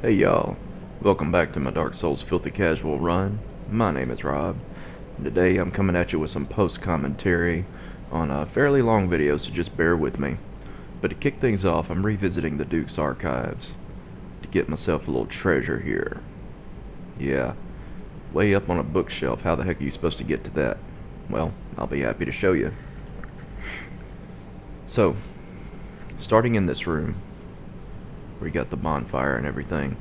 Hey y'all, welcome back to my Dark Souls Filthy Casual run. My name is Rob, and today I'm coming at you with some post-commentary on a fairly long video, so just bear with me. But to kick things off, I'm revisiting the Duke's archives to get myself a little treasure here. Yeah, way up on a bookshelf. How the heck are you supposed to get to that? Well, I'll be happy to show you. So, starting in this room, where you got the bonfire and everything.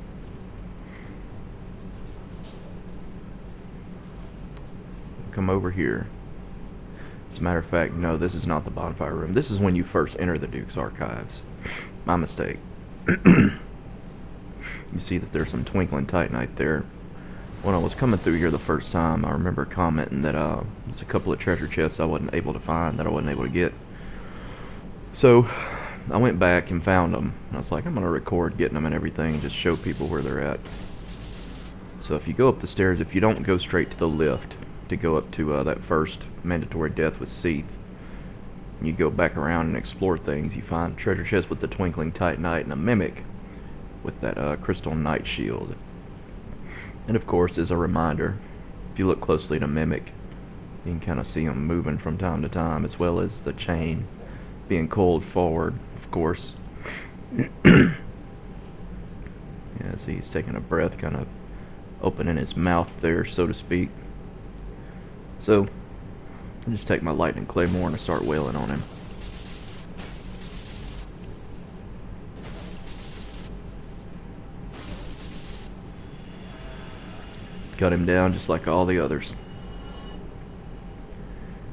Come over here. As a matter of fact, no, this is not the bonfire room. This is when you first enter the Duke's archives. My mistake. You see that there's some twinkling titanite there. When I was coming through here the first time, I remember commenting that there's a couple of treasure chests I wasn't able to find, that I wasn't able to get. So I went back and found them. I was like, I'm going to record getting them and everything and just show people where they're at. So if you go up the stairs, if you don't go straight to the lift to go up to that first mandatory death with Seath, you go back around and explore things, you find a treasure chest with the twinkling titanite and a mimic with that crystal knight shield. And of course, as a reminder, if you look closely at a mimic, you can kind of see them moving from time to time, as well as the chain being coiled forward, of course. Yeah, see, he's taking a breath, kind of opening his mouth there, so to speak. So, I just take my lightning claymore and I start wailing on him. Cut him down just like all the others.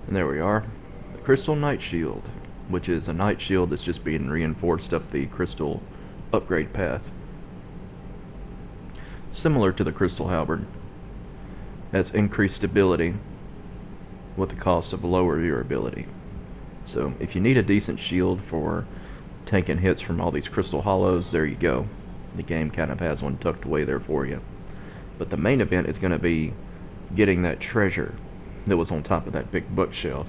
And there we are. The Crystal Knight Shield, which is a knight shield that's just being reinforced up the crystal upgrade path. Similar to the Crystal Halberd. Has increased stability with the cost of lower durability. So if you need a decent shield for tanking hits from all these crystal hollows, there you go. The game kind of has one tucked away there for you. But the main event is going to be getting that treasure that was on top of that big bookshelf.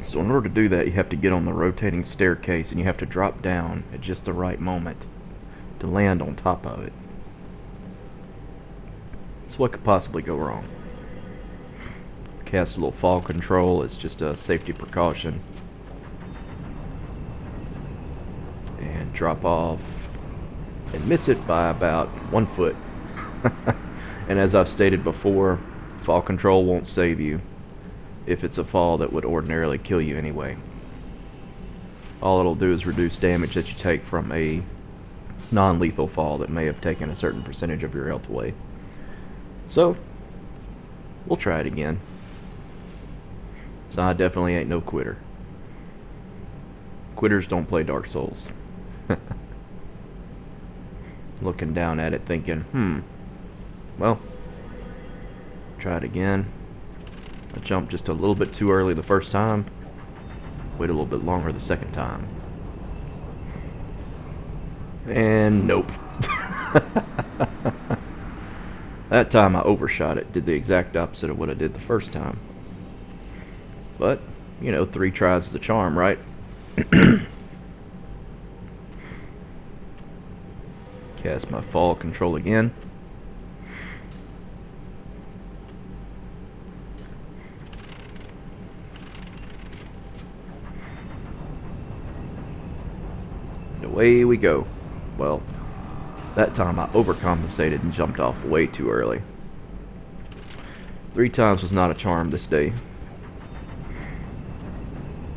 So in order to do that, you have to get on the rotating staircase and you have to drop down at just the right moment to land on top of it. So what could possibly go wrong? Cast a little fall control, it's just a safety precaution. And drop off and miss it by about 1 foot. And as I've stated before, fall control won't save you if it's a fall that would ordinarily kill you anyway. All it'll do is reduce damage that you take from a non-lethal fall that may have taken a certain percentage of your health away. So, we'll try it again. So I definitely ain't no quitter. Quitters don't play Dark Souls. Looking down at it thinking, well, try it again. I jumped just a little bit too early the first time. Wait a little bit longer the second time. And nope. That time I overshot it. Did the exact opposite of what I did the first time. But, you know, 3 tries is a charm, right? Cast my fall control again. Away we go. Well, that time I overcompensated and jumped off way too early. 3 times was not a charm this day.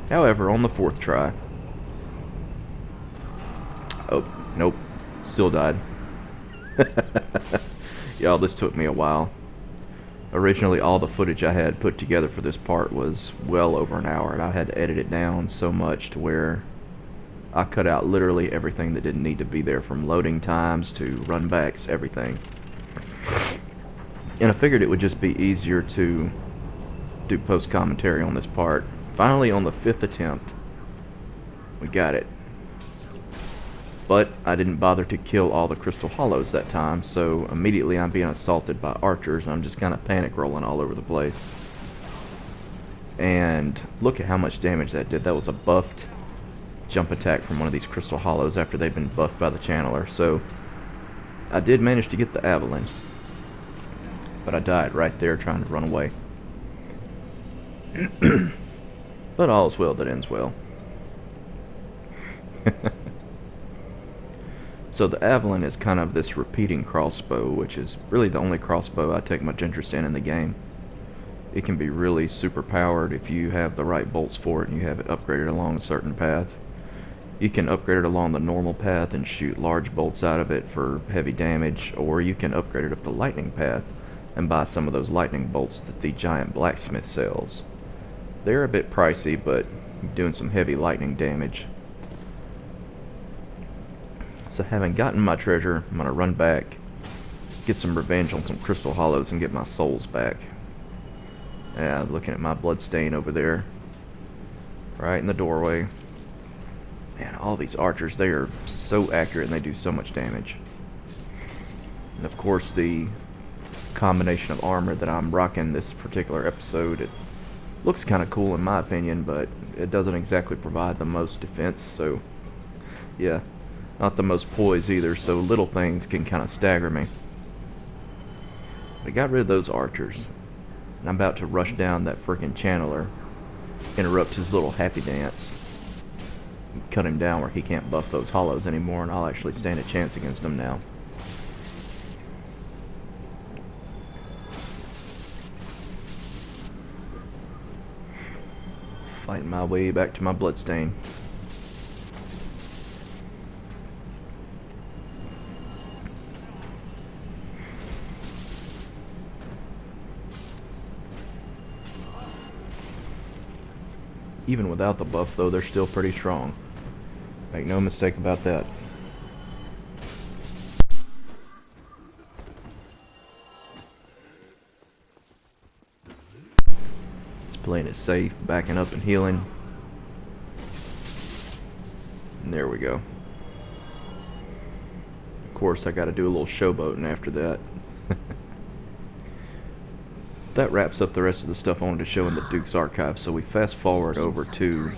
However, on the 4th try... Oh, nope. Still died. Y'all, this took me a while. Originally, all the footage I had put together for this part was well over an hour, and I had to edit it down so much to where I cut out literally everything that didn't need to be there, from loading times to runbacks, everything. And I figured it would just be easier to do post-commentary on this part. Finally, on the 5th attempt, we got it. But I didn't bother to kill all the crystal hollows that time, so immediately I'm being assaulted by archers, and I'm just kind of panic rolling all over the place. And look at how much damage that did. That was a buffed jump attack from one of these crystal hollows after they've been buffed by the channeler. So I did manage to get the Avalon, but I died right there trying to run away. But all's well that ends well. So the Avalon is kind of this repeating crossbow, which is really the only crossbow I take much interest in the game. It can be really super powered if you have the right bolts for it and you have it upgraded along a certain path. You can upgrade it along the normal path and shoot large bolts out of it for heavy damage, or you can upgrade it up the lightning path and buy some of those lightning bolts that the giant blacksmith sells. They're a bit pricey, but doing some heavy lightning damage. So having gotten my treasure, I'm going to run back, get some revenge on some crystal hollows and get my souls back. Yeah, looking at my blood stain over there, right in the doorway. Man, all these archers, they are so accurate and they do so much damage. And of course the combination of armor that I'm rocking this particular episode, it looks kind of cool in my opinion, but it doesn't exactly provide the most defense, so yeah, not the most poise either, so little things can kind of stagger me. I got rid of those archers, and I'm about to rush down that freaking channeler, interrupt his little happy dance, cut him down where he can't buff those hollows anymore, and I'll actually stand a chance against him now. Fighting my way back to my bloodstain. Even without the buff though, they're still pretty strong. Make no mistake about that. Just playing it safe, backing up and healing. And there we go. Of course I gotta do a little showboating after that. That wraps up the rest of the stuff I wanted to show in the Duke's Archive, so we fast forward over to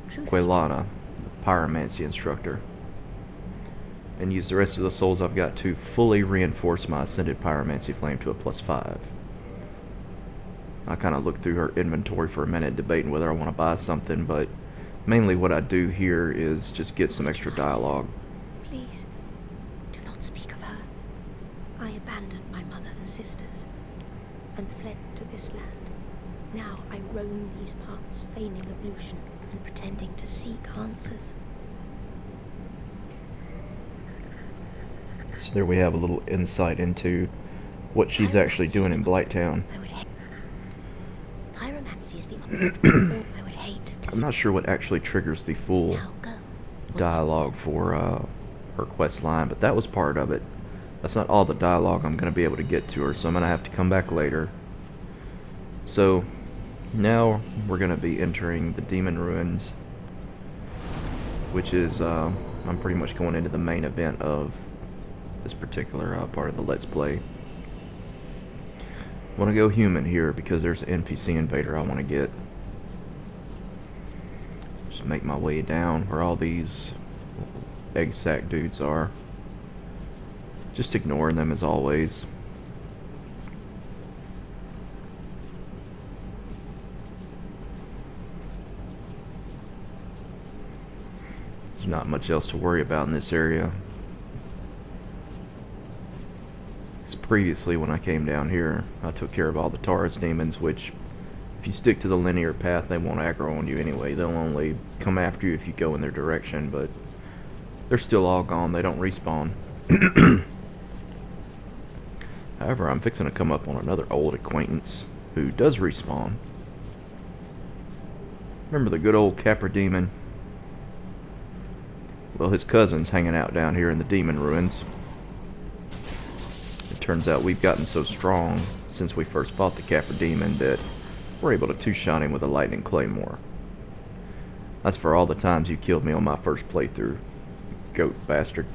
Quelana, the pyromancy instructor, and use the rest of the souls I've got to fully reinforce my ascended pyromancy flame to a +5. I kind of looked through her inventory for a minute debating whether I want to buy something, but mainly what I do here is just get some extra dialogue. Please, do not speak of her. I abandoned my mother and sisters and fled to this land. Now I roam these parts, feigning ablution and pretending to seek answers. So there we have a little insight into what she's actually doing in Blighttown. Pyromancy is the I would hate to I'm not sure what actually triggers the full dialogue for her quest line, but that was part of it. That's not all the dialogue I'm going to be able to get to her, so I'm going to have to come back later. So, now we're going to be entering the Demon Ruins, which is, I'm pretty much going into the main event of this particular part of the Let's Play. I want to go human here because there's an NPC invader I want to get. Just make my way down where all these egg sack dudes are. Just ignoring them as always. There's not much else to worry about in this area. Because previously when I came down here, I took care of all the Taurus demons, which if you stick to the linear path, they won't aggro on you anyway. They'll only come after you if you go in their direction, but they're still all gone. They don't respawn. However, I'm fixing to come up on another old acquaintance who does respawn. Remember the good old Capra Demon? Well, his cousin's hanging out down here in the Demon Ruins. It turns out we've gotten so strong since we first fought the Capra Demon that we're able to two-shot him with a lightning claymore. That's for all the times you killed me on my first playthrough, goat bastard.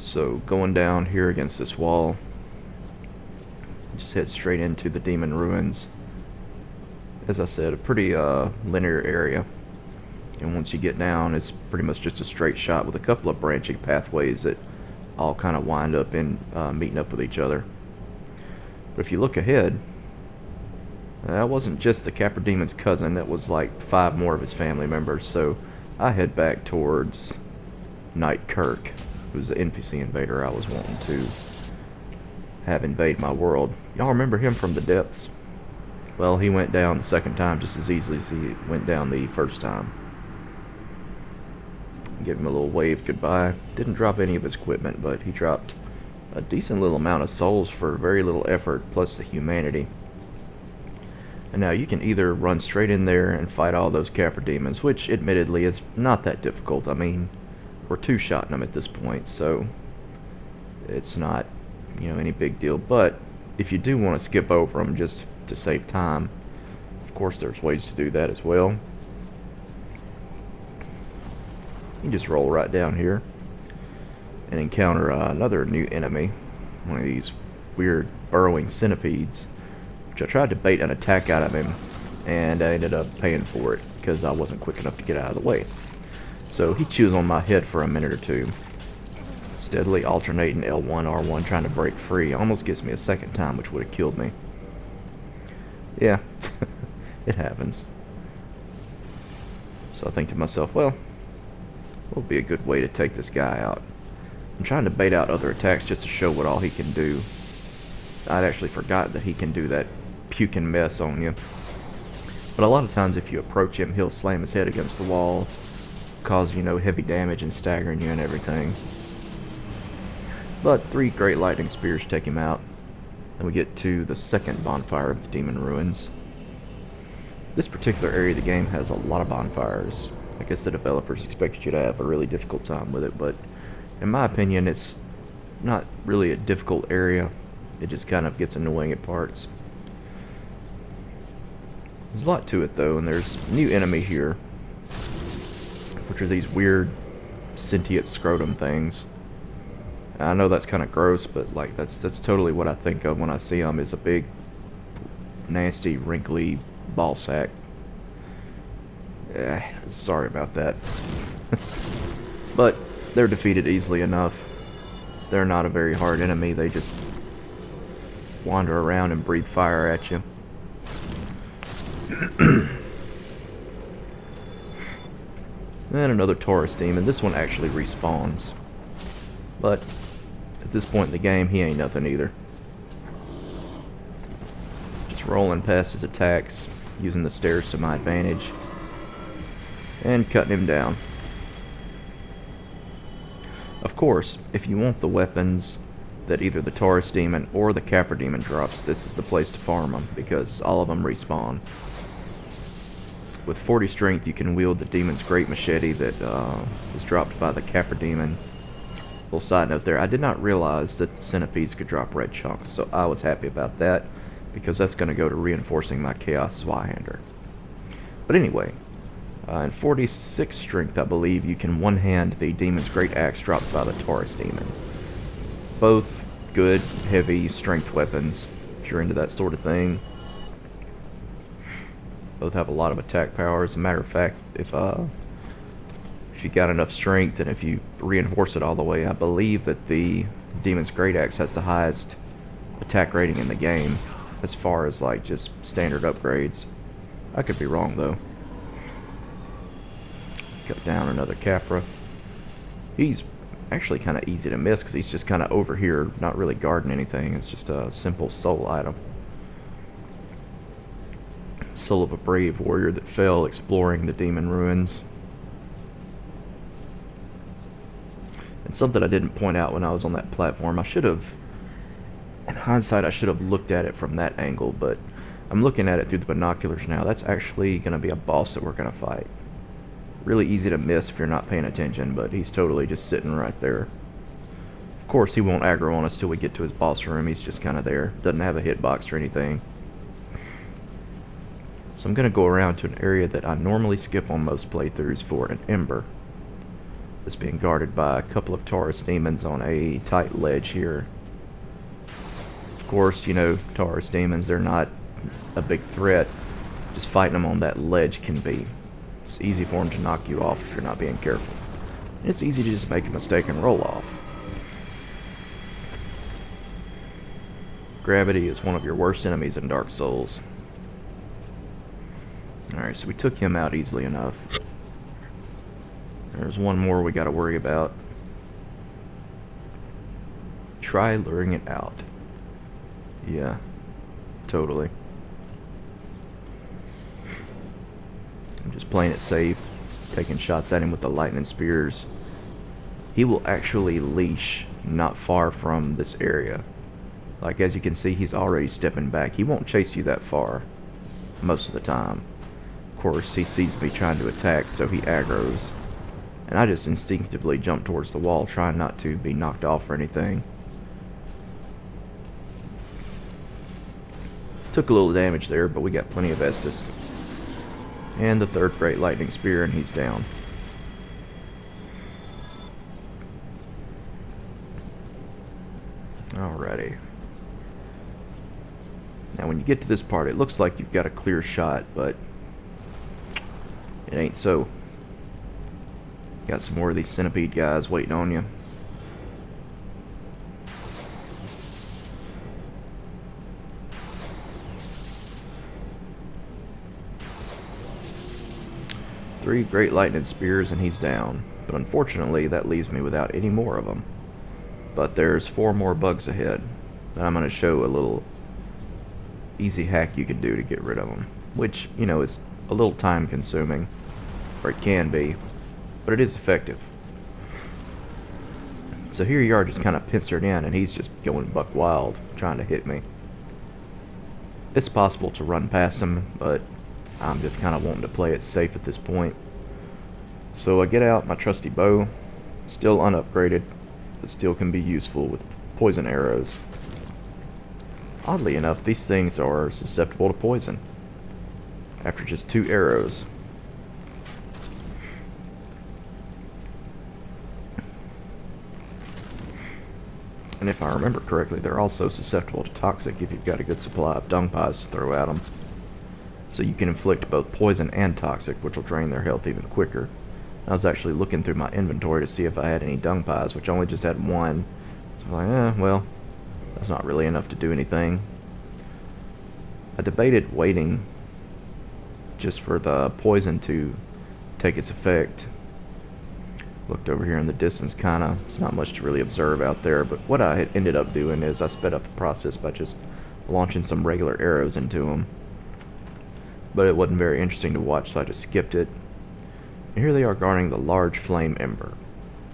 So going down here against this wall, just head straight into the Demon Ruins. as I said, a pretty linear area. And once you get down, it's pretty much just a straight shot with a couple of branching pathways that all kind of wind up in meeting up with each other. But if you look ahead, that wasn't just the Capra Demon's cousin, that was like 5 more of his family members. So I head back towards Knight Kirk, who's the NPC invader I was wanting to have invade my world. Y'all remember him from the depths? Well, he went down the second time just as easily as he went down the first time. Give him a little wave goodbye. Didn't drop any of his equipment, but he dropped a decent little amount of souls for very little effort, plus the humanity. And now you can either run straight in there and fight all those Capra demons, which admittedly is not that difficult. I mean, we're 2-shotting them at this point, so it's not, you know, any big deal. But if you do want to skip over them just to save time, of course there's ways to do that as well. You just roll right down here and encounter another new enemy, one of these weird burrowing centipedes, which I tried to bait an attack out of him, and I ended up paying for it because I wasn't quick enough to get out of the way. So he chews on my head for a minute or two, steadily alternating L1, R1, trying to break free. Almost gets me a second time, which would have killed me. Yeah, it happens. So I think to myself, well, what would be a good way to take this guy out? I'm trying to bait out other attacks just to show what all he can do. I'd actually forgot that he can do that puking mess on you. But a lot of times if you approach him, he'll slam his head against the wall, cause, you know, heavy damage and staggering you and everything. But 3 great lightning spears take him out. Then we get to the second bonfire of the Demon Ruins. This particular area of the game has a lot of bonfires. I guess the developers expected you to have a really difficult time with it, but in my opinion, it's not really a difficult area. It just kind of gets annoying at parts. There's a lot to it though, and there's a new enemy here, which are these weird sentient scrotum things. I know that's kind of gross, but like that's totally what I think of when I see them, is a big, nasty, wrinkly ball sack. Sorry about that. But they're defeated easily enough. They're not a very hard enemy. They just wander around and breathe fire at you. And another Taurus demon. This one actually respawns. But at this point in the game, he ain't nothing either. Just rolling past his attacks, using the stairs to my advantage, and cutting him down. Of course, if you want the weapons that either the Taurus demon or the Capra demon drops, this is the place to farm them, because all of them respawn. With 40 strength, you can wield the demon's great machete that was dropped by the Capra demon. Little side note there, I did not realize that the centipedes could drop red chunks, so I was happy about that, because that's going to go to reinforcing my Chaos Zweihander. But anyway, in 46 strength, I believe, you can one-hand the demon's great axe dropped by the Taurus demon. Both good, heavy strength weapons, if you're into that sort of thing. Both have a lot of attack power. As a matter of fact, if you got enough strength and if you reinforce it all the way, I believe that the demon's great axe has the highest attack rating in the game, as far as like just standard upgrades. I could be wrong though. Cut down another Capra. He's actually kind of easy to miss because he's just kind of over here, not really guarding anything. It's just a simple soul item. Soul of a brave warrior that fell exploring the Demon Ruins. And something I didn't point out when I was on that platform, I should have, in hindsight, I should have looked at it from that angle, but I'm looking at it through the binoculars now. That's actually going to be a boss that we're going to fight. Really easy to miss if you're not paying attention, but he's totally just sitting right there. Of course, he won't aggro on us till we get to his boss room. He's just kind of there. Doesn't have a hitbox or anything. So I'm going to go around to an area that I normally skip on most playthroughs for an Ember. It's being guarded by a couple of Taurus demons on a tight ledge here. Of course, you know, Taurus demons, they're not a big threat just fighting them on that ledge can be. It's easy for them to knock you off if you're not being careful. And it's easy to just make a mistake and roll off. Gravity is one of your worst enemies in Dark Souls. Alright, so we took him out easily enough. There's one more we gotta worry about. Try luring it out. Yeah, totally. I'm just playing it safe, taking shots at him with the lightning spears. He will actually leash not far from this area. Like, as you can see, he's already stepping back. He won't chase you that far most of the time. Of course, he sees me trying to attack, so he aggroes. And I just instinctively jump towards the wall, trying not to be knocked off or anything. Took a little damage there, but we got plenty of Estus. And the third Great Lightning Spear, and he's down. Alrighty. Now when you get to this part, it looks like you've got a clear shot, but it ain't so. Got some more of these centipede guys waiting on you. Three Great Lightning Spears and he's down. But unfortunately, that leaves me without any more of them. But there's 4 more bugs ahead. And I'm going to show a little easy hack you can do to get rid of them. Which, you know, is a little time consuming. Or it can be. But it is effective. So here you are just kind of pincered in and he's just going buck wild trying to hit me. It's possible to run past him, but I'm just kind of wanting to play it safe at this point. So I get out my trusty bow, still unupgraded, but still can be useful with poison arrows. Oddly enough, these things are susceptible to poison after just 2 arrows. And if I remember correctly, they're also susceptible to toxic if you've got a good supply of dung pies to throw at them. So you can inflict both poison and toxic, which will drain their health even quicker. I was actually looking through my inventory to see if I had any dung pies, which I only just had 1. So I was like, well, that's not really enough to do anything. I debated waiting just for the poison to take its effect. Looked over here in the distance, kinda. It's not much to really observe out there, but what I had ended up doing is I sped up the process by just launching some regular arrows into them. But it wasn't very interesting to watch, so I just skipped it. And here they are guarding the large flame ember.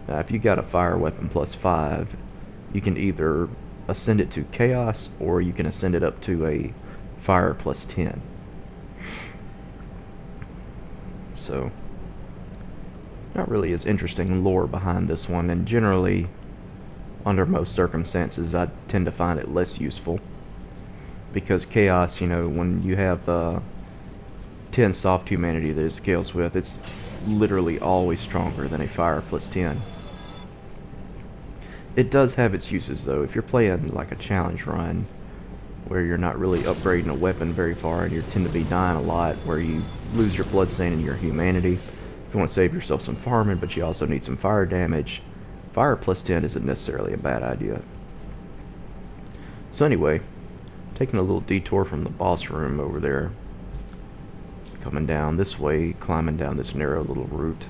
Now, if you got a fire weapon plus 5, you can either ascend it to chaos, or you can ascend it up to a fire plus 10. So, not really as interesting lore behind this one, and generally, under most circumstances, I tend to find it less useful. Because chaos, you know, when you have 10 soft humanity that it scales with, it's literally always stronger than a fire plus 10. It does have its uses though. If you're playing like a challenge run where you're not really upgrading a weapon very far and you tend to be dying a lot, where you lose your bloodstain and your humanity, if you want to save yourself some farming but you also need some fire damage, fire plus 10 isn't necessarily a bad idea. So anyway, taking a little detour from the boss room over there, coming down this way, climbing down this narrow little route.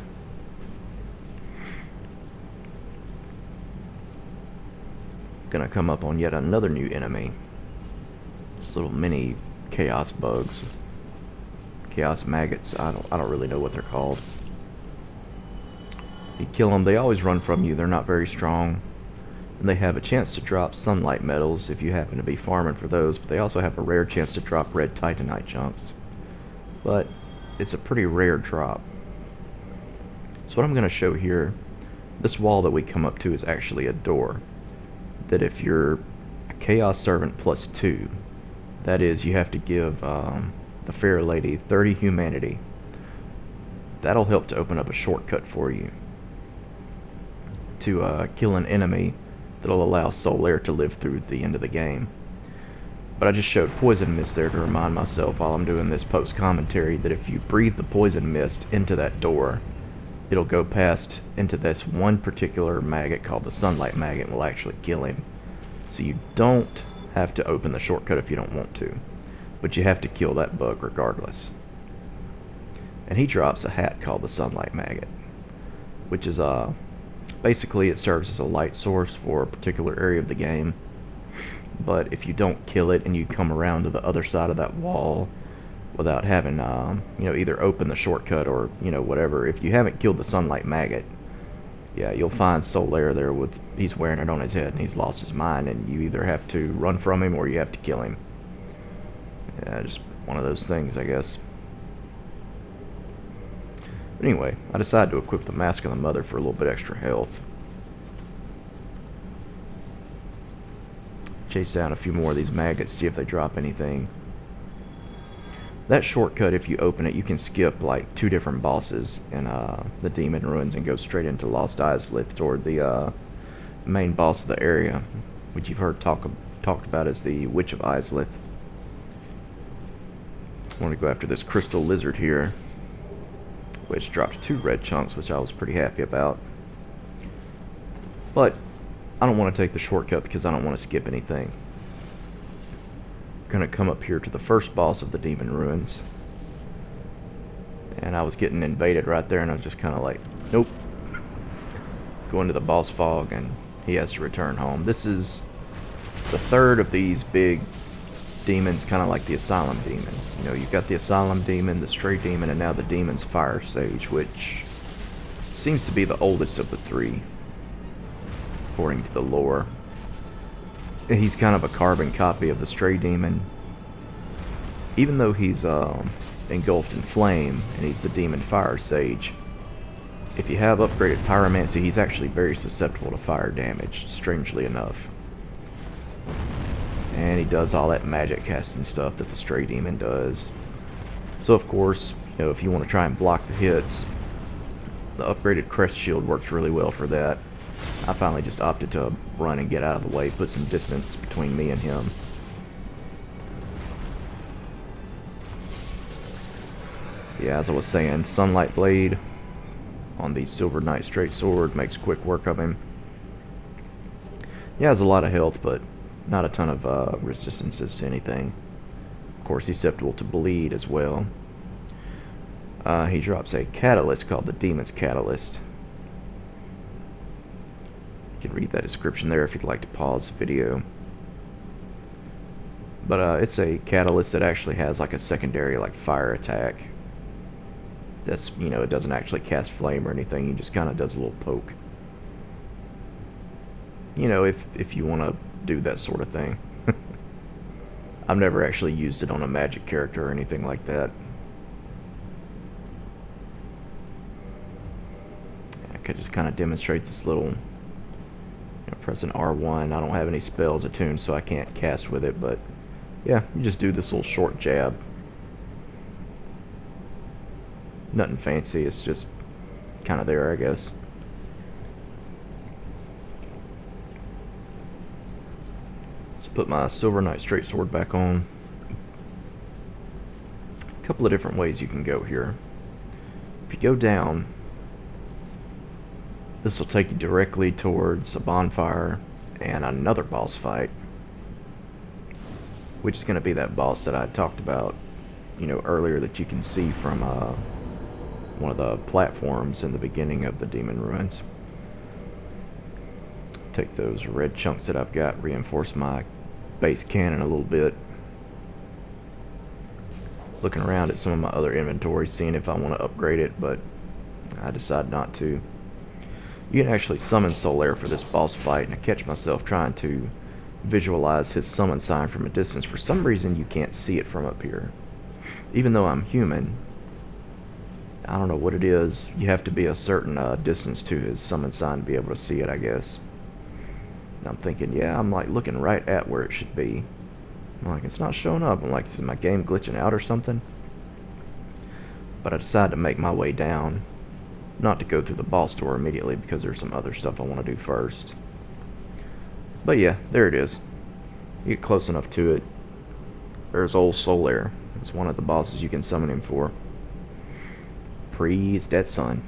Gonna come up on yet another new enemy. These little mini chaos bugs. Chaos maggots. I don't really know what they're called. You kill them, they always run from you. They're not very strong. And they have a chance to drop sunlight metals if you happen to be farming for those, but they also have a rare chance to drop red titanite chunks. But it's a pretty rare drop. So what I'm going to show here, this wall that we come up to is actually a door. That if you're a Chaos Servant plus 2, that is, you have to give the fair lady 30 humanity. That'll help to open up a shortcut for you to kill an enemy that'll allow Soul Air to live through the end of the game. But I just showed poison mist there to remind myself while I'm doing this post-commentary that if you breathe the poison mist into that door, it'll go past into this one particular maggot called the sunlight maggot and will actually kill him. So you don't have to open the shortcut if you don't want to, but you have to kill that bug regardless. And he drops a hat called the sunlight maggot, which is basically it serves as a light source for a particular area of the game. But if you don't kill it and you come around to the other side of that wall without having either open the shortcut or whatever, if you haven't killed the sunlight maggot, yeah, you'll find Solaire there with he's wearing it on his head and he's lost his mind, and you either have to run from him or you have to kill him. Yeah, just one of those things, I guess. But anyway, I decided to equip the Mask of the Mother for a little bit extra health. Chase down a few more of these maggots, see if they drop anything. That shortcut, if you open it, you can skip like 2 different bosses in the Demon Ruins and go straight into Lost Izalith toward the main boss of the area, which you've heard talked about as the Witch of Izalith. I want to go after this crystal lizard here, which dropped 2 red chunks, which I was pretty happy about. But I don't want to take the shortcut because I don't want to skip anything. Gonna come up here to the first boss of the Demon Ruins, and I was getting invaded right there, and I was just kind of like, nope. Go into the boss fog, and he has to return home. This is the 3rd of these big demons, kind of like the Asylum Demon. You've got the Asylum Demon, the Stray Demon, and now the Demon's Fire Sage, which seems to be the oldest of the 3, according to the lore. He's kind of a carbon copy of the Stray Demon. Even though he's engulfed in flame and he's the Demon Fire Sage, if you have upgraded pyromancy, he's actually very susceptible to fire damage, strangely enough. And he does all that magic casting stuff that the Stray Demon does. So of course, if you want to try and block the hits, the upgraded Crest Shield works really well for that. I finally just opted to run and get out of the way, put some distance between me and him. Yeah, as I was saying, Sunlight Blade on the Silver Knight Straight Sword makes quick work of him. He has a lot of health, but not a ton of resistances to anything. Of course, he's susceptible to bleed as well. He drops a catalyst called the Demon's Catalyst. You can read that description there if you'd like to pause the video. But it's a catalyst that actually has like a secondary like fire attack. That's, it doesn't actually cast flame or anything, he just kind of does a little poke. If you want to do that sort of thing. I've never actually used it on a magic character or anything like that. I could just kind of demonstrate this little, pressing R1. I don't have any spells attuned, so I can't cast with it, but yeah, you just do this little short jab. Nothing fancy, it's just kind of there, I guess. Let's put my Silver Knight Straight Sword back on. A couple of different ways you can go here. If you go down, this will take you directly towards a bonfire and another boss fight, which is going to be that boss that I talked about, earlier, that you can see from one of the platforms in the beginning of the Demon Ruins. Take those red chunks that I've got, reinforce my base cannon a little bit. Looking around at some of my other inventory, seeing if I want to upgrade it, but I decided not to. You can actually summon Solaire for this boss fight, and I catch myself trying to visualize his summon sign from a distance. For some reason you can't see it from up here. Even though I'm human, I don't know what it is. You have to be a certain distance to his summon sign to be able to see it, I guess. And I'm thinking, yeah, I'm like looking right at where it should be. I'm like, it's not showing up. I'm like, is my game glitching out or something? But I decided to make my way down. Not to go through the boss door immediately because there's some other stuff I want to do first. But yeah, there it is. You get close enough to it, There's old Solaire. It's one of the bosses you can summon him for. Praise that sun.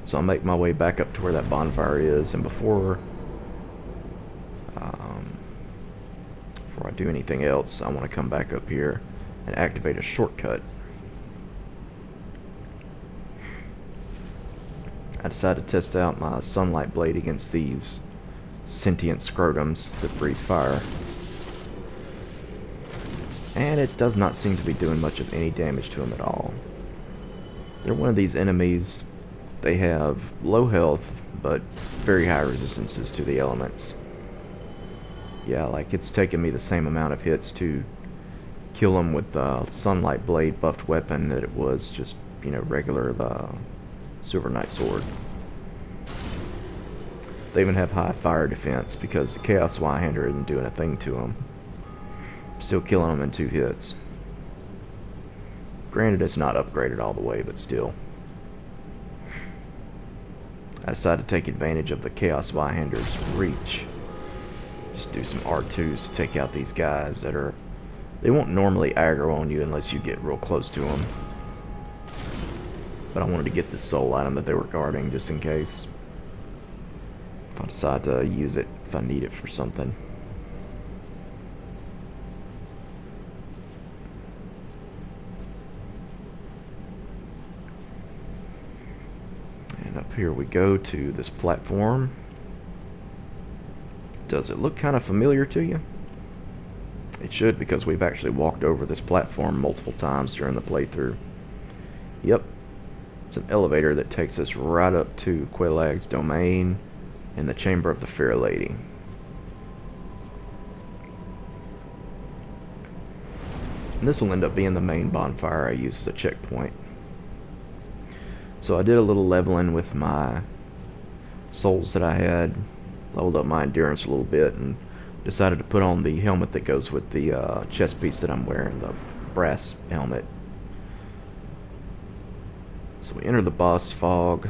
So I'll make my way back up to where that bonfire is, and before I do anything else, I want to come back up here and activate a shortcut. I decided to test out my sunlight blade against these sentient scrotums that breathe fire. And it does not seem to be doing much of any damage to them at all. They're one of these enemies. They have low health, but very high resistances to the elements. Yeah, like it's taken me the same amount of hits to kill them with the Sunlight Blade buffed weapon that it was just, regular Silver Knight sword. They even have high fire defense because the Chaos Swihand isn't doing a thing to them. Still killing them in 2 hits. Granted, it's not upgraded all the way, but still. I decided to take advantage of the Chaos Swihander's reach. Just do some R2s to take out these guys that are... They won't normally aggro on you unless you get real close to them. But I wanted to get the soul item that they were guarding just in case. If I decide to use it, if I need it for something. And up here we go to this platform. Does it look kind of familiar to you? It should, because we've actually walked over this platform multiple times during the playthrough. Yep. It's an elevator that takes us right up to Quelaag's domain and the Chamber of the Fair Lady. And this will end up being the main bonfire I use as a checkpoint. So I did a little leveling with my souls that I had, leveled up my endurance a little bit, and decided to put on the helmet that goes with the chest piece that I'm wearing, the brass helmet. So we enter the boss fog.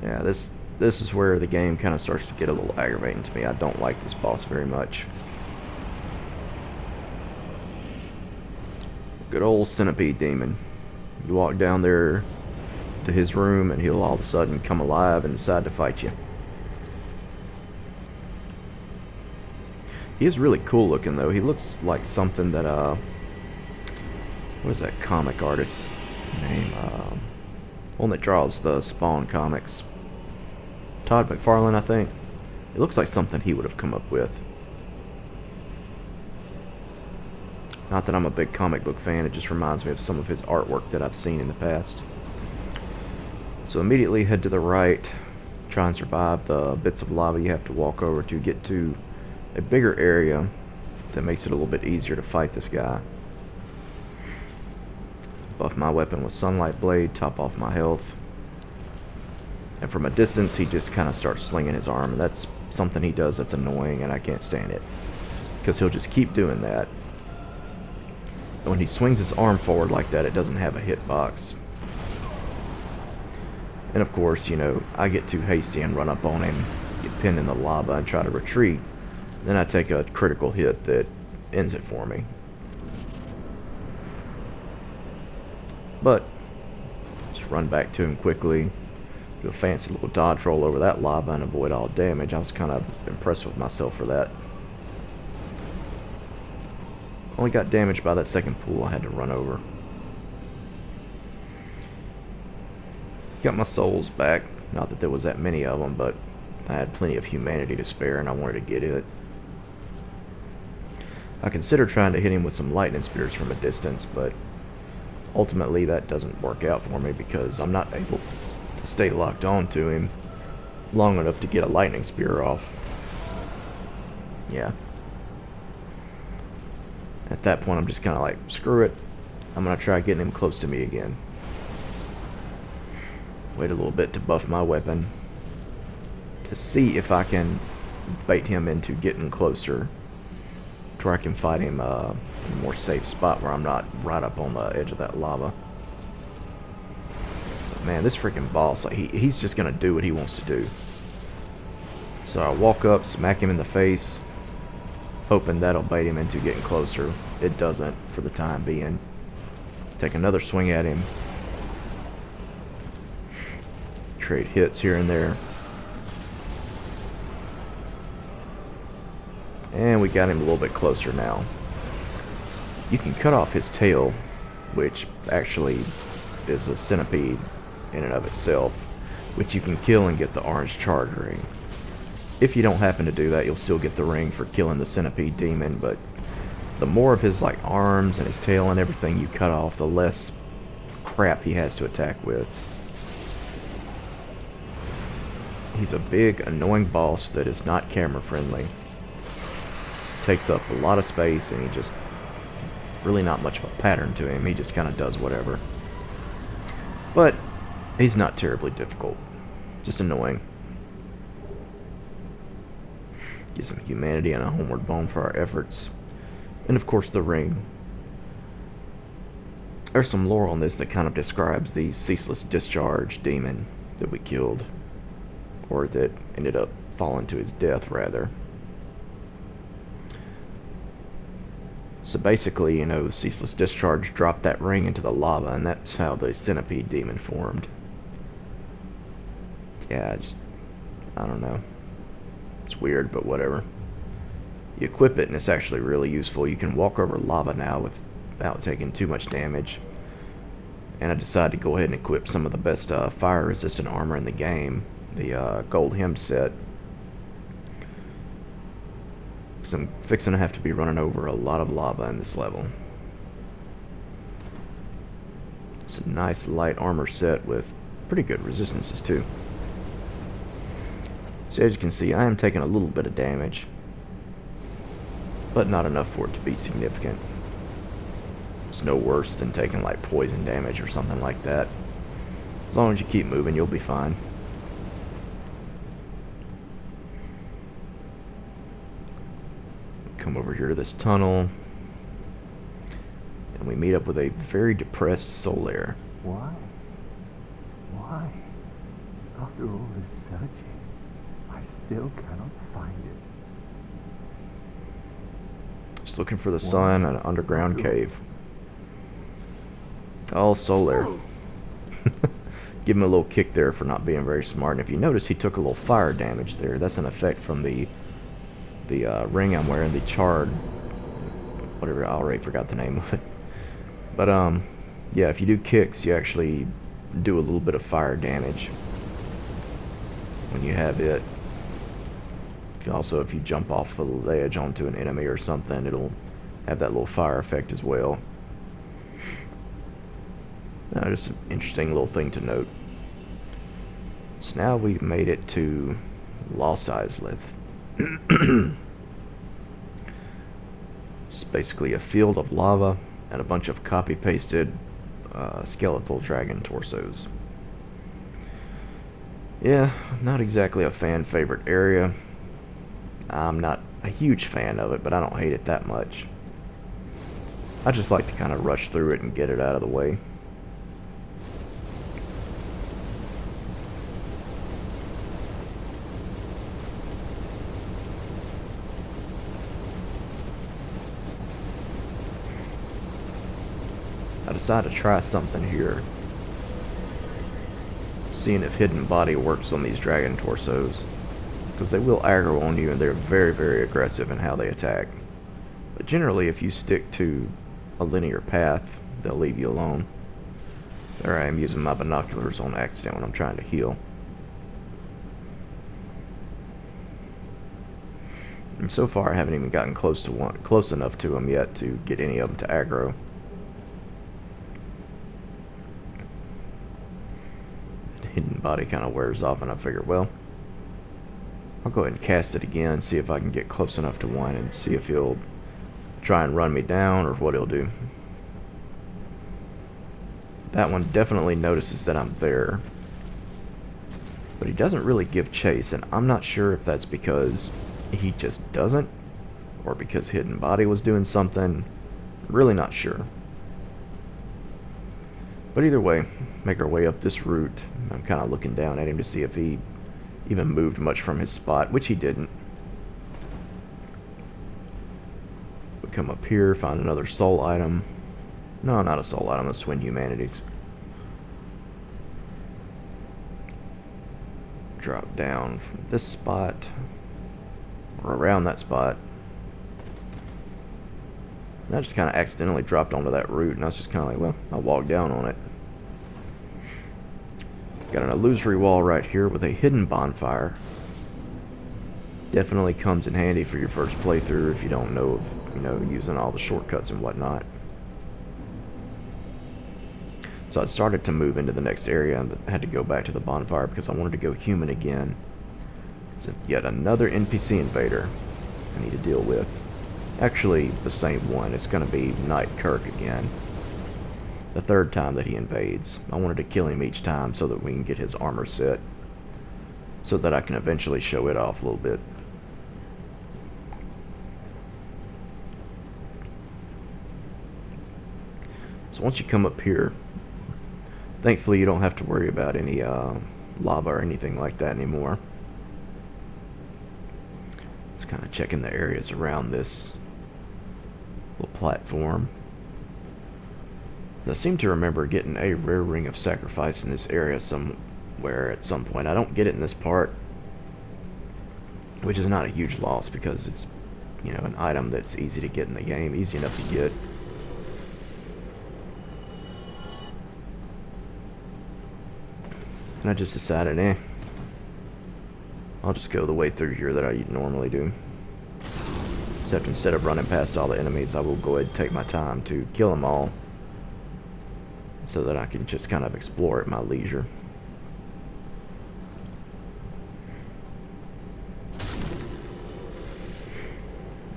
Yeah, this is where the game kind of starts to get a little aggravating to me. I don't like this boss very much. Good old centipede demon. You walk down there to his room and he'll all of a sudden come alive and decide to fight you. He is really cool looking though. He looks like something that what is that comic artist name? One that draws the Spawn comics. Todd McFarlane, I think. It looks like something he would have come up with. Not that I'm a big comic book fan, it just reminds me of some of his artwork that I've seen in the past. So immediately head to the right, try and survive the bits of lava you have to walk over to get to a bigger area that makes it a little bit easier to fight this guy. Buff my weapon with Sunlight Blade, top off my health. And from a distance he just kind of starts slinging his arm, and that's something he does that's annoying and I can't stand it. Because he'll just keep doing that. And when he swings his arm forward like that, it doesn't have a hitbox. And of course, I get too hasty and run up on him, get pinned in the lava and try to retreat. Then I take a critical hit that ends it for me. But just run back to him quickly, do a fancy little dodge roll over that lava and avoid all damage. I was kind of impressed with myself for that. Only got damaged by that second pool I had to run over. Got my souls back. Not that there was that many of them, but I had plenty of humanity to spare and I wanted to get it. I considered trying to hit him with some lightning spears from a distance, but ultimately that doesn't work out for me because I'm not able to stay locked on to him long enough to get a lightning spear off. Yeah. At that point I'm just kind of like, screw it, I'm gonna try getting him close to me again. Wait a little bit to buff my weapon to see if I can bait him into getting closer to where I can fight him in a more safe spot where I'm not right up on the edge of that lava. But man, this freaking boss, like, he's just gonna do what he wants to do. So I walk up, smack him in the face, hoping that'll bait him into getting closer. It doesn't for the time being. Take another swing at him. Trade hits here and there. And we got him a little bit closer now. You can cut off his tail, which actually is a centipede in and of itself, which you can kill and get the orange charge ring. If you don't happen to do that, you'll still get the ring for killing the centipede demon, but the more of his like arms and his tail and everything you cut off, the less crap he has to attack with. He's a big, annoying boss that is not camera friendly. Takes up a lot of space, and he just really not much of a pattern to him. He just kind of does whatever. But he's not terribly difficult. Just annoying. Get some humanity and a homeward bone for our efforts. And of course the ring. There's some lore on this that kind of describes the ceaseless discharge demon that we killed. Or that ended up falling to his death, rather. So basically, you know, the ceaseless discharge dropped that ring into the lava, and that's how the centipede demon formed. Yeah, I don't know. It's weird, but whatever. You equip it, and it's actually really useful. You can walk over lava now without taking too much damage. And I decided to go ahead and equip some of the best fire-resistant armor in the game. The gold hem set. So I'm fixing to have to be running over a lot of lava in this level. It's a nice light armor set with pretty good resistances too. So as you can see, I am taking a little bit of damage, but not enough for it to be significant. It's no worse than taking like poison damage or something like that. As long as you keep moving, you'll be fine. Come over here to this tunnel, and we meet up with a very depressed soul heir. Why? Why? After all this searching, I still cannot find it. Just looking for the sun in an underground cave. Oh, soul heir. Give him a little kick there for not being very smart. And if you notice, he took a little fire damage there. That's an effect from the ring I'm wearing, the charred, whatever, I already forgot the name of it. But yeah, if you do kicks, you actually do a little bit of fire damage when you have it. Also, if you jump off a ledge onto an enemy or something, it'll have that little fire effect as well. Just an interesting little thing to note. So now we've made it to Lost Izalith. It's basically a field of lava and a bunch of copy-pasted skeletal dragon torsos. Yeah, not exactly a fan favorite area. I'm not a huge fan of it, but I don't hate it that much. I just like to kind of rush through it and get it out of the way. I decided to try something here. Seeing if hidden body works on these dragon torsos. Because they will aggro on you, and they're very, very aggressive in how they attack. But generally, if you stick to a linear path, they'll leave you alone. There I am using my binoculars on accident when I'm trying to heal. And so far I haven't even gotten close enough to them yet to get any of them to aggro. Hidden body kind of wears off, and I figure, well, I'll go ahead and cast it again, see if I can get close enough to one, and see if he'll try and run me down or what he'll do. That one definitely notices that I'm there, but he doesn't really give chase, and I'm not sure if that's because he just doesn't, or because hidden body was doing something. Really not sure. But either way, make our way up this route. I'm kind of looking down at him to see if he even moved much from his spot, which he didn't. here, find another soul item. No, not a soul item, that's Twin Humanities. Drop down from this spot, or around that spot. And I just kind of accidentally dropped onto that route, and I was just kind of like, well, I'll walk down on it. Got an illusory wall right here with a hidden bonfire. Definitely comes in handy for your first playthrough if you don't know of, using all the shortcuts and whatnot. So I started to move into the next area and had to go back to the bonfire because I wanted to go human again. So yet another NPC invader I need to deal with. Actually, the same one. It's going to be Knight Kirk again. The third time that he invades. I wanted to kill him each time so that we can get his armor set, so that I can eventually show it off a little bit. So once you come up here, thankfully you don't have to worry about any lava or anything like that anymore. Just kind of checking the areas around this little platform. I seem to remember getting a rare ring of sacrifice in this area somewhere at some point. I don't get it in this part, which is not a huge loss because it's, an item that's easy to get in the game, easy enough to get. And I just decided, I'll just go the way through here that I normally do. Except instead of running past all the enemies, I will go ahead and take my time to kill them all, so that I can just kind of explore at my leisure.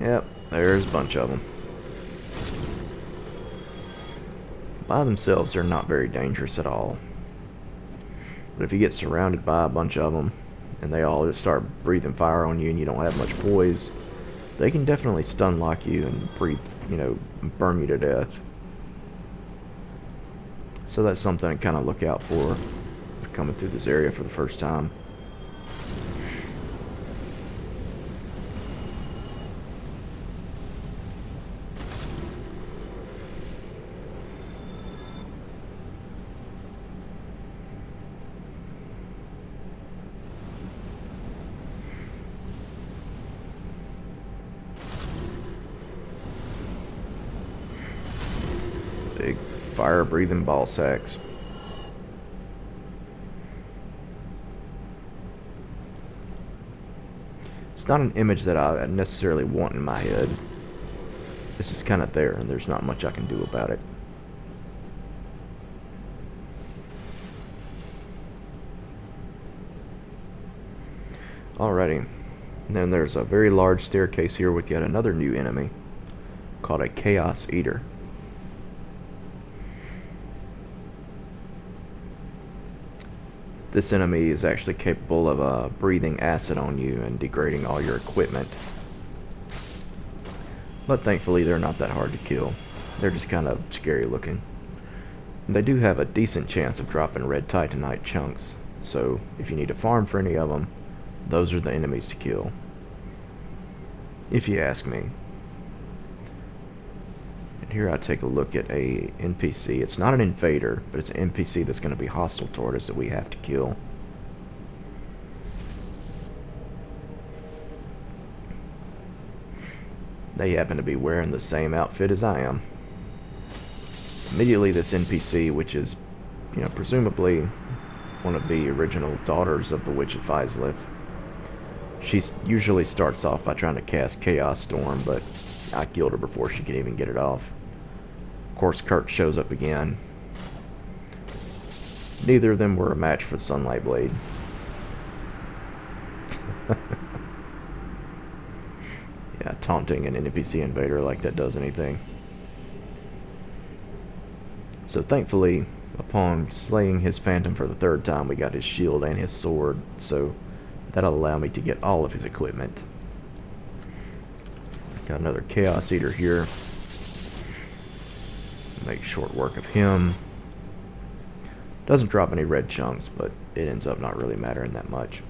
Yep, there's a bunch of them. By themselves, they're not very dangerous at all. But if you get surrounded by a bunch of them, and they all just start breathing fire on you and you don't have much poise, they can definitely stun lock you and breathe, burn you to death. So that's something to kind of look out for coming through this area for the first time. Big fire-breathing ball sacks. It's not an image that I necessarily want in my head. It's just kind of there, and there's not much I can do about it. Alrighty. And then there's a very large staircase here with yet another new enemy called a Chaos Eater. This enemy is actually capable of breathing acid on you and degrading all your equipment. But thankfully they're not that hard to kill. They're just kind of scary looking. And they do have a decent chance of dropping red titanite chunks, so if you need to farm for any of them, those are the enemies to kill, if you ask me. And here I take a look at a NPC. It's not an invader, but it's an NPC that's going to be hostile toward us that we have to kill. They happen to be wearing the same outfit as I am. Immediately this NPC, which is, presumably one of the original daughters of the Witch of Izalith, she usually starts off by trying to cast Chaos Storm, but I killed her before she could even get it off. Of course, Kirk shows up again. Neither of them were a match for the Sunlight Blade. Yeah, taunting an NPC invader like that does anything. So thankfully, upon slaying his phantom for the third time, we got his shield and his sword, so that'll allow me to get all of his equipment. Got another Chaos Eater here. Make short work of him. Doesn't drop any red chunks, but it ends up not really mattering that much.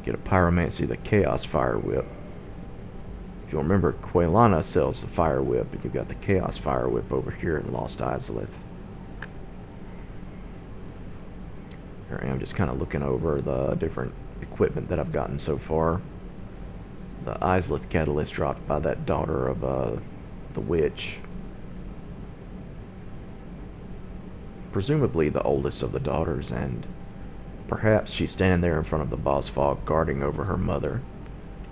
Get a Pyromancy, the Chaos Fire Whip. If you'll remember, Quelana sells the Fire Whip, and you've got the Chaos Fire Whip over here in Lost Izalith. Here I am just kind of looking over the different equipment that I've gotten so far. The Izalith Catalyst dropped by that daughter of the witch. Presumably the oldest of the daughters, and perhaps she's standing there in front of the boss fog guarding over her mother.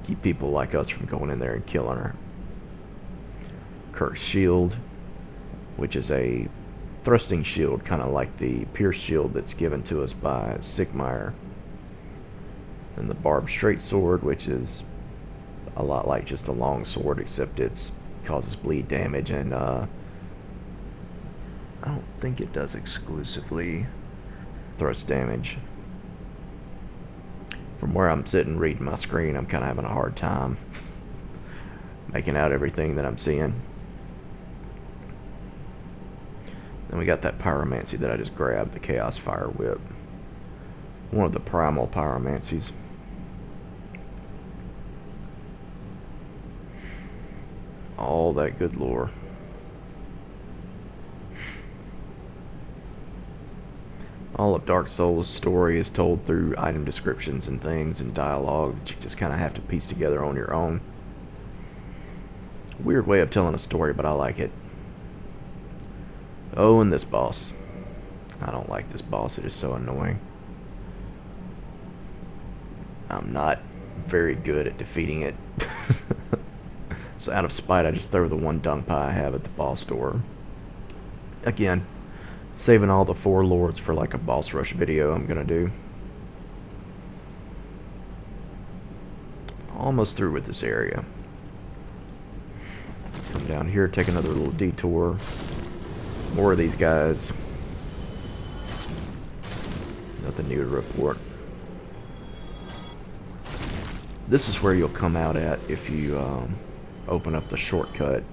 Keep people like us from going in there and killing her. Kirk's shield, which is a thrusting shield, kind of like the pierce shield that's given to us by Sigmire. And the barbed straight sword, which is a lot like just a long sword, except it causes bleed damage, and I don't think it does exclusively thrust damage. From where I'm sitting reading my screen, I'm kind of having a hard time making out everything that I'm seeing. Then we got that pyromancy that I just grabbed, the Chaos Fire Whip. One of the primal pyromancies. All that good lore. All of Dark Souls' story is told through item descriptions and things and dialogue that you just kind of have to piece together on your own. Weird way of telling a story, but I like it. Oh, and this boss. I don't like this boss. It is so annoying. I'm not very good at defeating it. So out of spite, I just throw the one dung pie I have at the boss door. Again, saving all the 4 lords for like a boss rush video I'm gonna do. Almost through with this area. Come down here, take another little detour. More of these guys. Nothing new to report. This is where you'll come out at if you open up the shortcut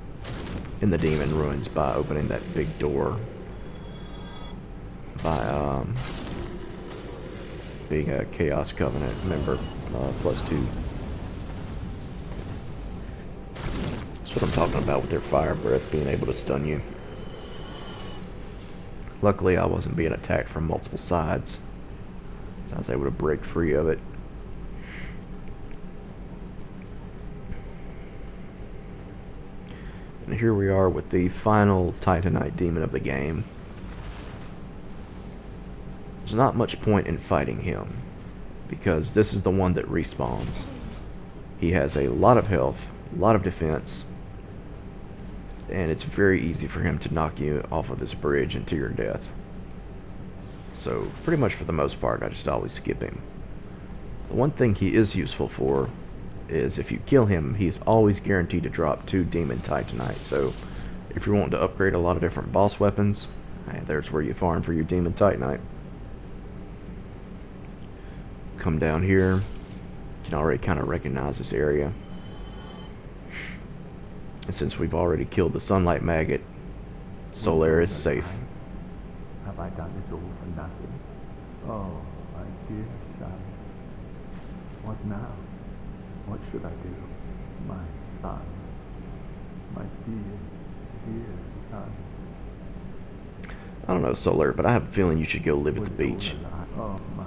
in the Demon Ruins by opening that big door. By being a Chaos Covenant member, +2. That's what I'm talking about with their fire breath being able to stun you. Luckily, I wasn't being attacked from multiple sides. I was able to break free of it. And here we are with the final Titanite demon of the game. There's not much point in fighting him, because this is the one that respawns. He has a lot of health, a lot of defense, and it's very easy for him to knock you off of this bridge into your death. So pretty much for the most part, I just always skip him. The one thing he is useful for is if you kill him, he's always guaranteed to drop 2 Demon Titanite. So if you're wanting to upgrade a lot of different boss weapons, there's where you farm for your Demon Titanite. Come down here, you can already kind of recognize this area. And since we've already killed the Sunlight Maggot, Solaire is safe. Have I done this all for nothing? Oh, my dear son. What now? What should I do? My son. My dear son. I don't know, Solaire, but I have a feeling you should go live at the beach. Oh, my.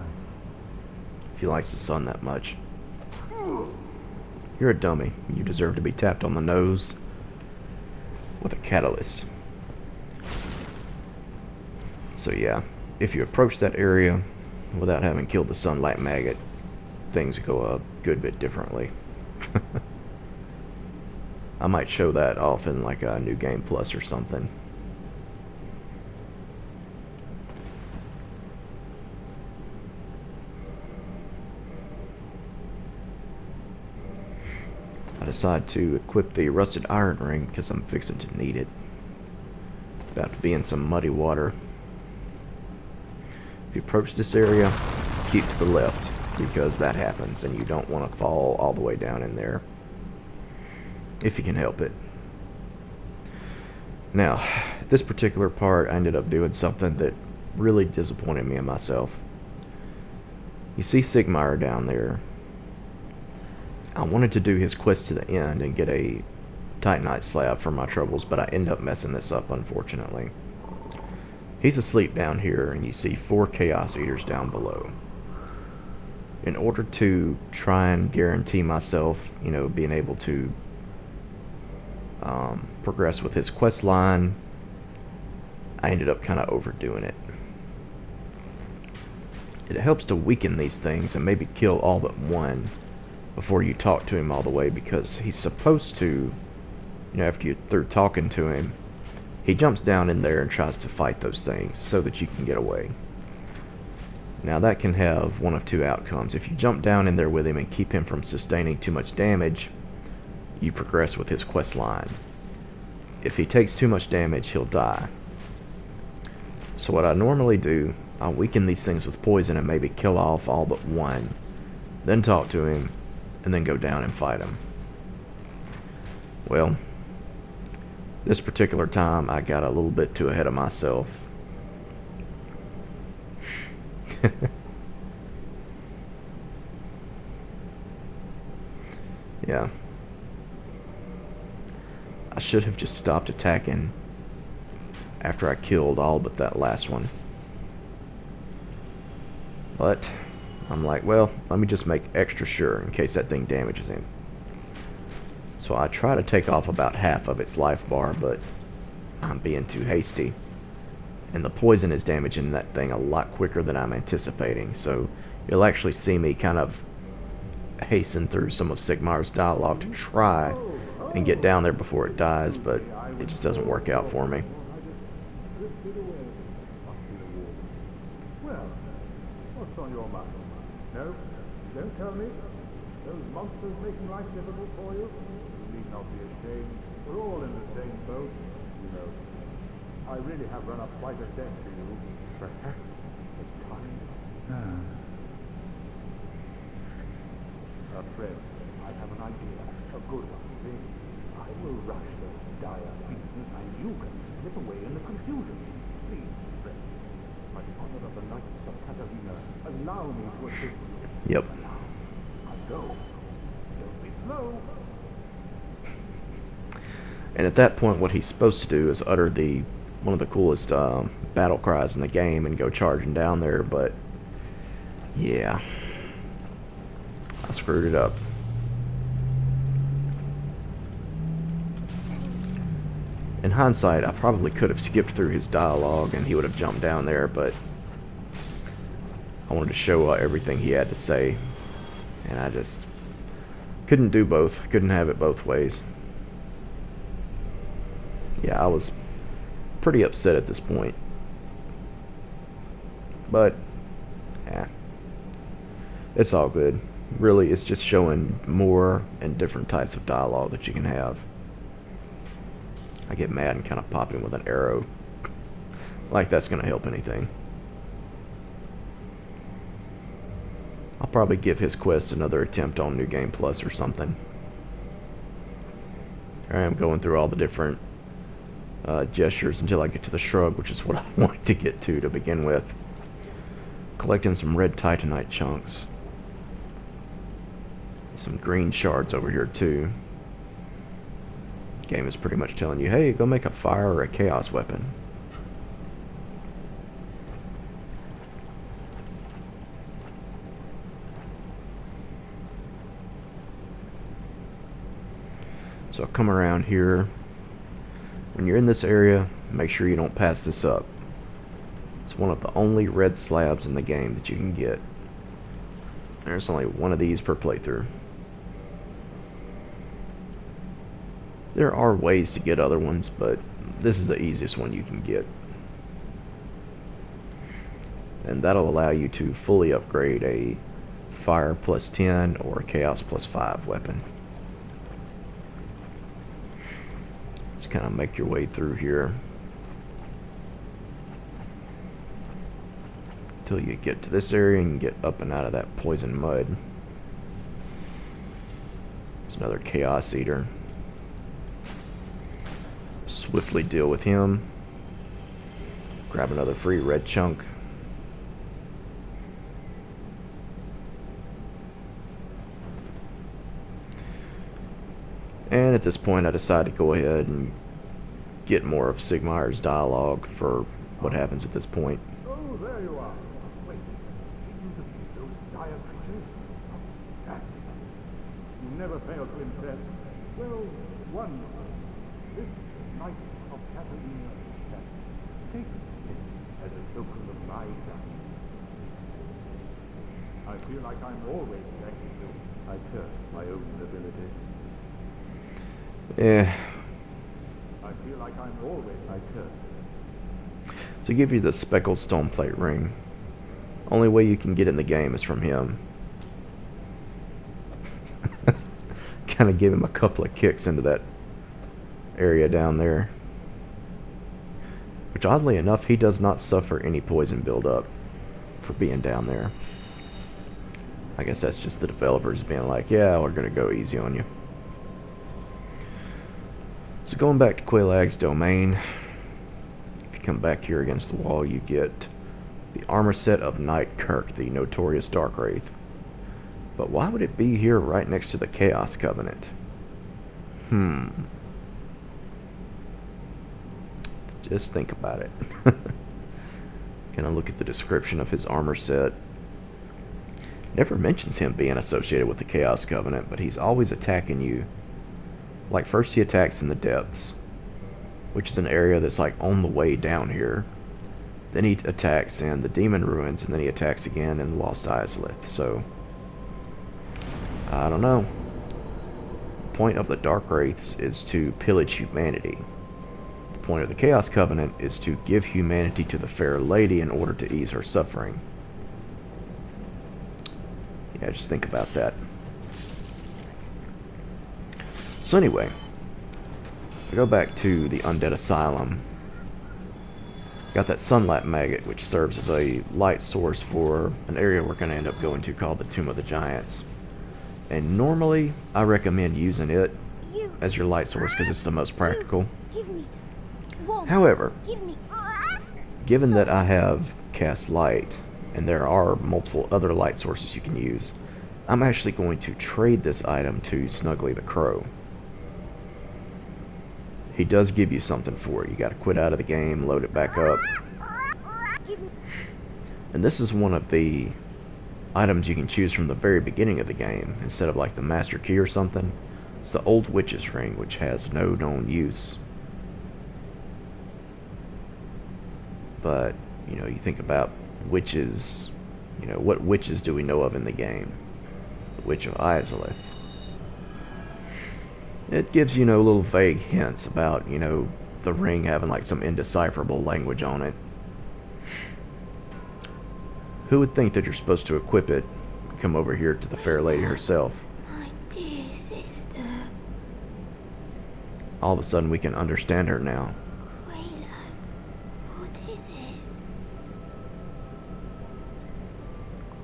If he likes the sun that much. You're a dummy. You deserve to be tapped on the nose with a catalyst. So yeah, if you approach that area without having killed the Sunlight Maggot, things go a good bit differently. I might show that off in like a New Game Plus or something. I decide to equip the Rusted Iron Ring because I'm fixing to need it. About to be in some muddy water. If you approach this area, keep to the left, because that happens and you don't want to fall all the way down in there. If you can help it. Now, this particular part, I ended up doing something that really disappointed me in myself. You see Sigmire down there. I wanted to do his quest to the end and get a Titanite slab for my troubles, but I end up messing this up, unfortunately. He's asleep down here, and you see 4 Chaos Eaters down below. In order to try and guarantee myself, being able to progress with his quest line, I ended up kind of overdoing it. It helps to weaken these things and maybe kill all but one before you talk to him all the way, because he's supposed to, after you're through talking to him, he jumps down in there and tries to fight those things so that you can get away. Now that can have one of 2 outcomes. If you jump down in there with him and keep him from sustaining too much damage, you progress with his quest line. If he takes too much damage, he'll die. So what I normally do, I'll weaken these things with poison and maybe kill off all but one, then talk to him, and then go down and fight him. Well, this particular time I got a little bit too ahead of myself. Yeah. I should have just stopped attacking after I killed all but that last one. But I'm like, well, let me just make extra sure in case that thing damages him. So I try to take off about half of its life bar, but I'm being too hasty. And the poison is damaging that thing a lot quicker than I'm anticipating. So you'll actually see me kind of hasten through some of Sigmar's dialogue to try and get down there before it dies, but it just doesn't work out for me. Well, what's on your mind? No, don't tell me. Those monsters making life difficult for you? You need not be ashamed. We're all in the same boat, you know. I really have run up quite a debt to you. Perhaps it's time. Friend, I have an idea, a good one. I will rush those dire beasts, and you can slip away in the confusion. Please, friend, by the honor of the Knights of Katarina, allow me to assist you. Yep. I go. Don't be slow. And at that point, what he's supposed to do is utter one of the coolest battle cries in the game and go charging down there, but yeah, I screwed it up. In hindsight, I probably could have skipped through his dialogue and he would have jumped down there, but I wanted to show everything he had to say, and I just couldn't do both. Couldn't have it both ways. Yeah, I was pretty upset at this point. But, yeah, it's all good. Really, it's just showing more and different types of dialogue that you can have. I get mad and kind of pop him with an arrow. Like that's going to help anything. I'll probably give his quest another attempt on New Game Plus or something. Here I am going through all the different gestures until I get to the shrub, which is what I wanted to get to begin with. Collecting some red titanite chunks. Some green shards over here too. Game is pretty much telling you, hey, go make a fire or a chaos weapon. So I'll come around here. When you're in this area, make sure you don't pass this up. It's one of the only red slabs in the game that you can get. There's only one of these per playthrough. There are ways to get other ones, but this is the easiest one you can get. And that'll allow you to fully upgrade a fire plus 10 or a chaos plus 5 weapon. Just kind of make your way through here until you get to this area and get up and out of that poison mud. There's another chaos eater. Swiftly deal with him. Grab another free red chunk. And at this point I decide to go ahead and get more of Sigmaier's dialogue for what happens at this point. Oh, there you are. Wait, did you defeat those dire creatures? Yes. You never fail to impress. Well, wonderful. This night of Catalina, take it as a token of my gratitude. I feel like I'm always thanking you. I trust my own ability. Yeah. I feel like I'm always I trust. To give you the speckled stone plate ring, only way you can get in the game is from him. Kind of give him a couple of kicks into that area down there. Which oddly enough, he does not suffer any poison buildup for being down there. I guess that's just the developers being like, yeah, we're going to go easy on you. So going back to Quelaag's domain, if you come back here against the wall, you get the armor set of Knight Kirk, the notorious Dark Wraith. But why would it be here right next to the Chaos Covenant? Just think about it. Gonna look at the description of his armor set. Never mentions him being associated with the Chaos Covenant, but he's always attacking you. Like, first he attacks in the depths, which is an area that's like on the way down here. Then he attacks in the Demon Ruins, and then he attacks again in the Lost Izalith. So, I don't know. The point of the Dark Wraiths is to pillage humanity. The point of the Chaos Covenant is to give humanity to the Fair Lady in order to ease her suffering. Yeah, just think about that. So anyway, I go back to the Undead Asylum. Got that Sunlight Maggot, which serves as a light source for an area we're going to end up going to called the Tomb of the Giants. And normally, I recommend using it as your light source because it's the most practical. Give me one. However, Give me. given that I have cast light, and there are multiple other light sources you can use, I'm actually going to trade this item to Snuggly the Crow. He does give you something for it. You gotta quit out of the game, load it back up. And this is one of the items you can choose from the very beginning of the game, instead of like the Master Key or something. It's the Old Witch's Ring, which has no known use. But, you know, you think about witches, you know, what witches do we know of in the game? The Witch of Izalith. It gives, you know, little vague hints about, you know, the ring having like some indecipherable language on it. Who would think that you're supposed to equip it, come over here to the Fair Lady herself? My dear sister. All of a sudden we can understand her now. Quelaag, what is it?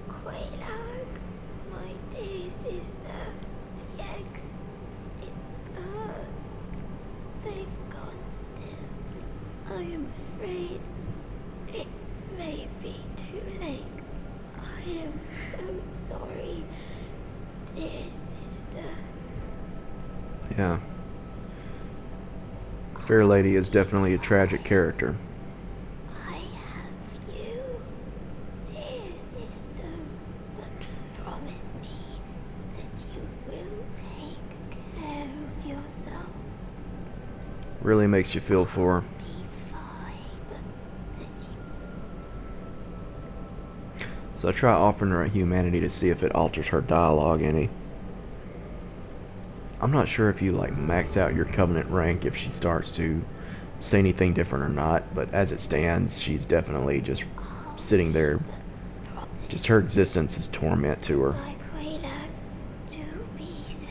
Quelaag, my dear sister. Legs, it hurts. They've gone still. I am afraid it may be too late. I am so sorry, dear sister. Yeah. Fair Lady is definitely a tragic character. I have you, dear sister, but promise me that you will take care of yourself. Really makes you feel for her. Be fine, that you... So I try offering her a humanity to see if it alters her dialogue any. I'm not sure if you like max out your Covenant rank if she starts to say anything different or not, but as it stands, she's definitely just sitting there. Just her existence is torment to her. My Quelaag, do be safe.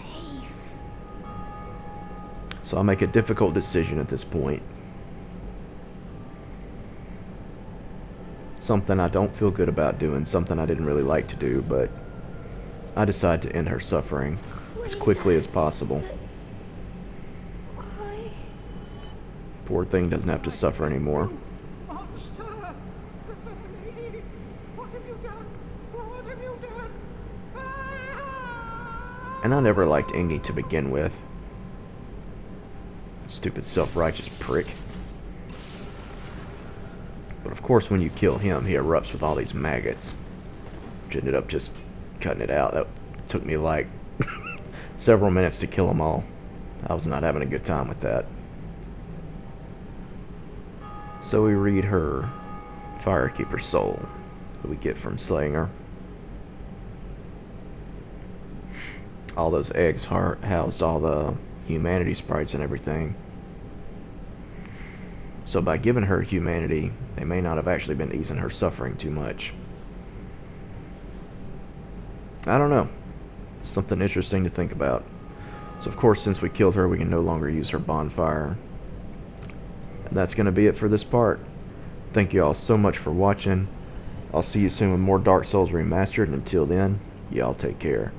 So I make a difficult decision at this point. Something I don't feel good about doing, something I didn't really like to do, but I decide to end her suffering as quickly as possible. Why? Poor thing doesn't have to suffer anymore. Monster! What have you done? What have you done? And I never liked Ingy to begin with. Stupid self-righteous prick. But of course when you kill him, he erupts with all these maggots. Which ended up just cutting it out. That took me like several minutes to kill them all. I was not having a good time with that. So we read her Firekeeper's soul that we get from slaying her. All those eggs housed all the humanity sprites and everything. So by giving her humanity, they may not have actually been easing her suffering too much. I don't know. Something interesting to think about. So of course, since we killed her, we can no longer use her bonfire. And that's going to be it for this part. Thank you all so much for watching. I'll see you soon with more Dark Souls Remastered, and until then, y'all take care.